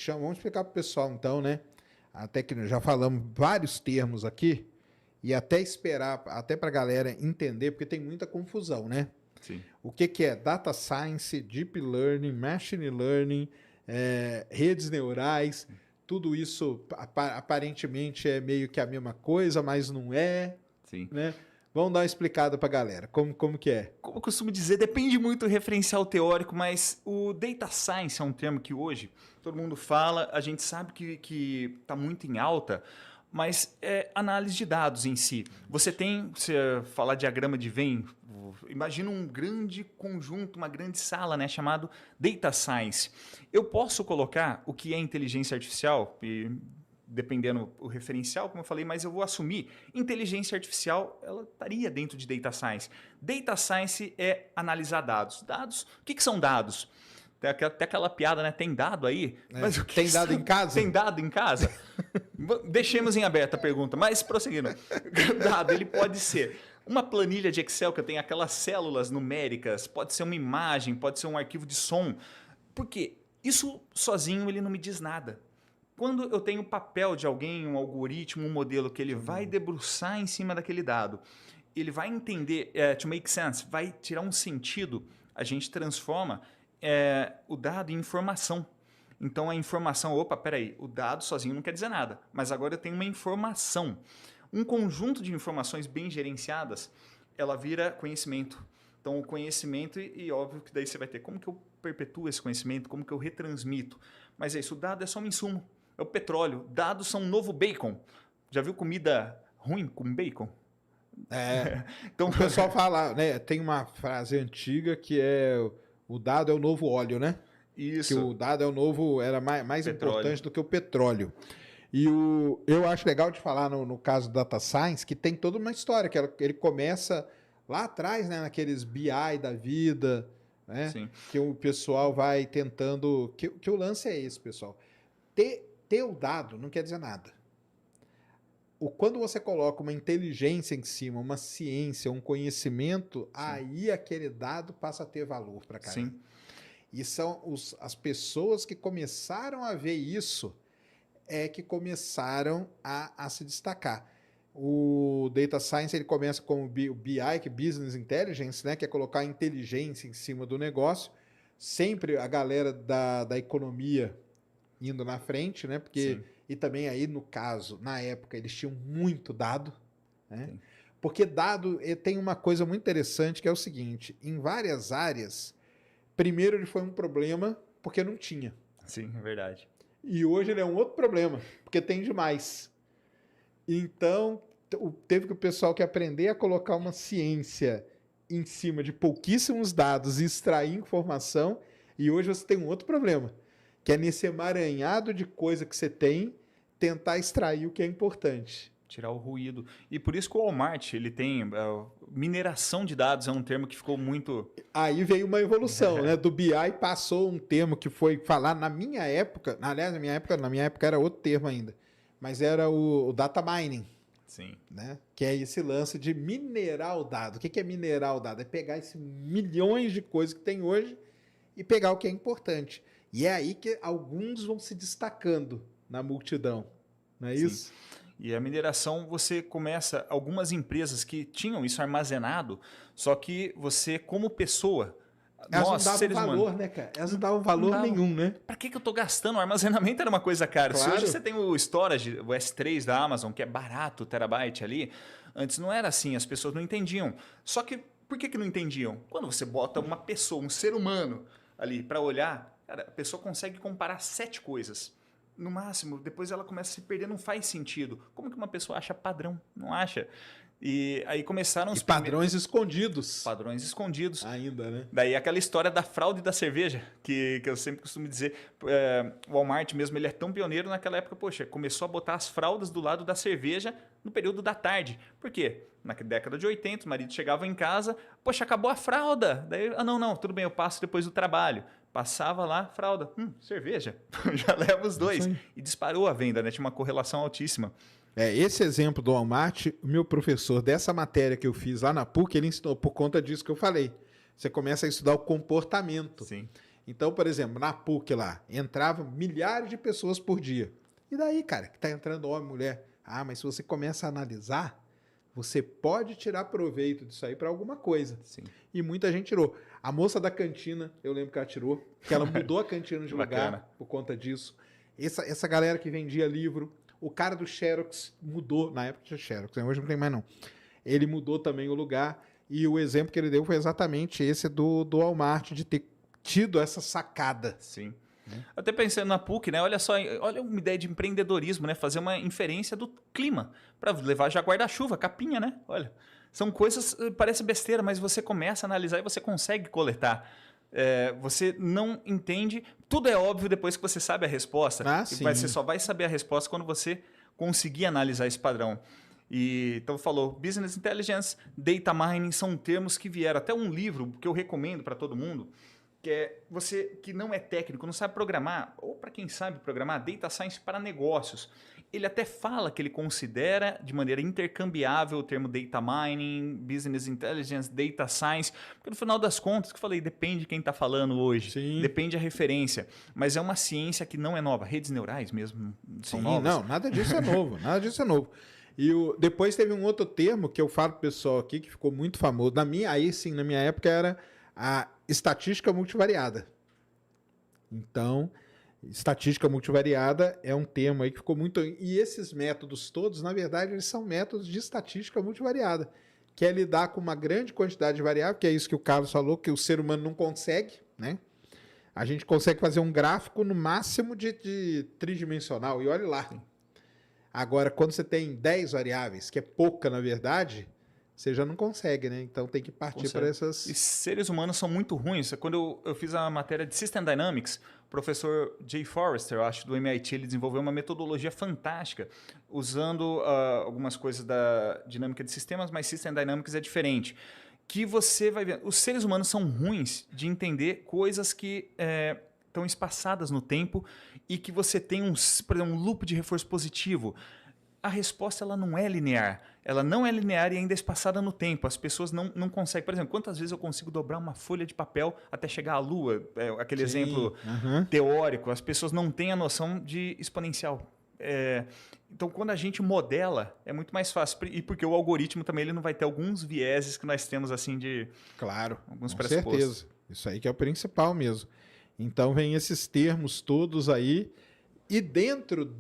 chama, vamos explicar para o pessoal então, né? Até que nós já falamos vários termos aqui, e até esperar, até para a galera entender, porque tem muita confusão, né? Sim. O que é Data Science, Deep Learning, Machine Learning, redes neurais, tudo isso aparentemente é meio que a mesma coisa, mas não é. Sim. Né? Vamos dar uma explicada para a galera. Como que é? Como eu costumo dizer, depende muito do referencial teórico, mas o Data Science é um termo que hoje todo mundo fala, a gente sabe que está muito em alta, mas é análise de dados em si. Você falar diagrama de Venn, imagina um grande conjunto, uma grande sala, né, chamado Data Science. Eu posso colocar o que é inteligência artificial, e dependendo do referencial, como eu falei, mas eu vou assumir, inteligência artificial, ela estaria dentro de Data Science. Data Science é analisar dados. Dados, o que são dados? Tem até aquela piada, né? Tem dado aí? Mas tem dado em casa? Tem dado em casa? Deixemos em aberto a pergunta, mas prosseguindo. Dado, ele pode ser uma planilha de Excel que eu tenho aquelas células numéricas, pode ser uma imagem, pode ser um arquivo de som. Porque isso sozinho ele não me diz nada. Quando eu tenho o papel de alguém, um algoritmo, um modelo que ele vai debruçar em cima daquele dado, ele vai entender, to make sense, vai tirar um sentido, a gente transforma o dado em informação. Então a informação, peraí, o dado sozinho não quer dizer nada, mas agora eu tenho uma informação. Um conjunto de informações bem gerenciadas, ela vira conhecimento. Então o conhecimento, e óbvio que daí você vai ter como que eu perpetuo esse conhecimento, como que eu retransmito. Mas é isso, o dado é só um insumo. É o petróleo. Dados são um novo bacon. Já viu comida ruim com bacon? Então o pessoal fala, né? Tem uma frase antiga que é o dado é o novo óleo, né? Isso. Que o dado é o novo, era mais importante do que o petróleo. E eu acho legal de falar no caso do Data Science que tem toda uma história, que ele começa lá atrás, né? Naqueles BI da vida, né? Sim. Que o pessoal vai tentando... Que o lance é esse, pessoal. Ter o dado não quer dizer nada. Quando você coloca uma inteligência em cima, uma ciência, um conhecimento, sim, aí aquele dado passa a ter valor para cá. Sim. E são as pessoas que começaram a ver isso que começaram a se destacar. O Data Science ele começa com o BI, que é Business Intelligence, né, que é colocar a inteligência em cima do negócio. Sempre a galera da economia indo na frente, né? Porque, e também aí, no caso, na época, eles tinham muito dado, né? Sim. Porque dado tem uma coisa muito interessante, que é o seguinte, em várias áreas, primeiro ele foi um problema porque não tinha. Sim, é verdade. E hoje ele é um outro problema, porque tem demais. Então, teve que o pessoal que aprender a colocar uma ciência em cima de pouquíssimos dados e extrair informação, e hoje você tem um outro problema, que é nesse emaranhado de coisa que você tem, tentar extrair o que é importante. Tirar o ruído. E por isso que o Walmart, ele tem... mineração de dados é um termo que ficou muito... Aí veio uma evolução, né? Do BI passou um termo que foi falar na minha época, aliás, na minha época era outro termo ainda, mas era o data mining. Sim. Né? Que é esse lance de minerar o dado. O que é minerar o dado? É pegar esses milhões de coisas que tem hoje e pegar o que é importante. E é aí que alguns vão se destacando na multidão, não é isso? E a mineração, você começa... Algumas empresas que tinham isso armazenado, só que você, como pessoa... Elas não davam valor, né, cara? Elas não davam valor nenhum, né? Para que eu tô gastando? O armazenamento era uma coisa cara. Claro. Se hoje você tem o storage, o S3 da Amazon, que é barato, o terabyte ali, antes não era assim, as pessoas não entendiam. Só que, por que não entendiam? Quando você bota uma pessoa, um ser humano ali para olhar, cara, a pessoa consegue comparar 7 coisas. No máximo, depois ela começa a se perder, não faz sentido. Como que uma pessoa acha padrão? Não acha. E aí começaram os padrões escondidos. Padrões escondidos. Ainda, né? Daí aquela história da fraude da cerveja, que eu sempre costumo dizer. O Walmart mesmo, ele é tão pioneiro naquela época, poxa, começou a botar as fraldas do lado da cerveja no período da tarde. Por quê? Na década de 80, o marido chegava em casa, poxa, acabou a fralda. Daí, não, tudo bem, eu passo depois do trabalho. Passava lá, fralda, cerveja, já leva os dois. E disparou a venda, né? Tinha uma correlação altíssima. Esse exemplo do Walmart, o meu professor dessa matéria que eu fiz lá na PUC, ele ensinou por conta disso que eu falei. Você começa a estudar o comportamento. Sim. Então, por exemplo, na PUC lá, entravam milhares de pessoas por dia. E daí, cara, que tá entrando homem, mulher? Ah, mas se você começa a analisar, você pode tirar proveito disso aí para alguma coisa. Sim. E muita gente tirou. A moça da cantina, eu lembro que ela tirou, que ela mudou a cantina de Bacana. lugar por conta disso. Essa galera que vendia livro, o cara do Xerox mudou, na época tinha Xerox, né? Hoje não tem mais não. Ele mudou também o lugar, e o exemplo que ele deu foi exatamente esse do Walmart, de ter tido essa sacada. Sim. Até pensando na PUC, né? Olha só, olha uma ideia de empreendedorismo, né? Fazer uma inferência do clima para levar já guarda-chuva, capinha, né? Olha, são coisas, parece besteira, mas você começa a analisar e você consegue coletar. Você não entende, tudo é óbvio depois que você sabe a resposta. Sim. Você só vai saber a resposta quando você conseguir analisar esse padrão. Então falou, Business Intelligence, Data Mining são termos que vieram. Até um livro que eu recomendo para todo mundo, que é você que não é técnico, não sabe programar, ou para quem sabe programar, Data Science para negócios. Ele até fala que ele considera de maneira intercambiável o termo Data Mining, Business Intelligence, Data Science, porque no final das contas, que eu falei, depende de quem está falando hoje, Sim. depende a referência, mas é uma ciência que não é nova, redes neurais mesmo são novas. Não, nada disso é novo, nada disso é novo. E depois teve um outro termo que eu falo pro pessoal aqui, que ficou muito famoso, na minha época era a estatística multivariada. Então, estatística multivariada é um termo aí que ficou muito... E esses métodos todos, na verdade, eles são métodos de estatística multivariada, que é lidar com uma grande quantidade de variáveis, que é isso que o Carlos falou, que o ser humano não consegue, né? A gente consegue fazer um gráfico no máximo de tridimensional, e olha lá. Agora, quando você tem 10 variáveis, que é pouca, na verdade... Você já não consegue, né? Então tem que partir para essas... E seres humanos são muito ruins. Quando eu fiz a matéria de System Dynamics, o professor Jay Forrester, eu acho, do MIT, ele desenvolveu uma metodologia fantástica, usando algumas coisas da dinâmica de sistemas, mas System Dynamics é diferente. Que você vai ver... Os seres humanos são ruins de entender coisas que... estão espaçadas no tempo e que você tem por exemplo, um loop de reforço positivo. A resposta ela não é linear. Ela não é linear e ainda é espaçada no tempo. As pessoas não conseguem. Por exemplo, quantas vezes eu consigo dobrar uma folha de papel até chegar à Lua? Aquele exemplo teórico. As pessoas não têm a noção de exponencial. Então, quando a gente modela, é muito mais fácil. E porque o algoritmo também ele não vai ter alguns vieses que nós temos assim de... Claro, alguns com pressupostos. certeza. Isso aí que é o principal mesmo. Então, vem esses termos todos aí. E dentro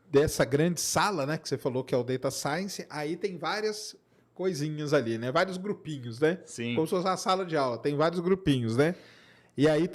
dessa grande sala, né, que você falou que é o Data Science, aí tem várias coisinhas ali, né? Vários grupinhos, né? Sim. Como se fosse uma sala de aula, tem vários grupinhos, né? E aí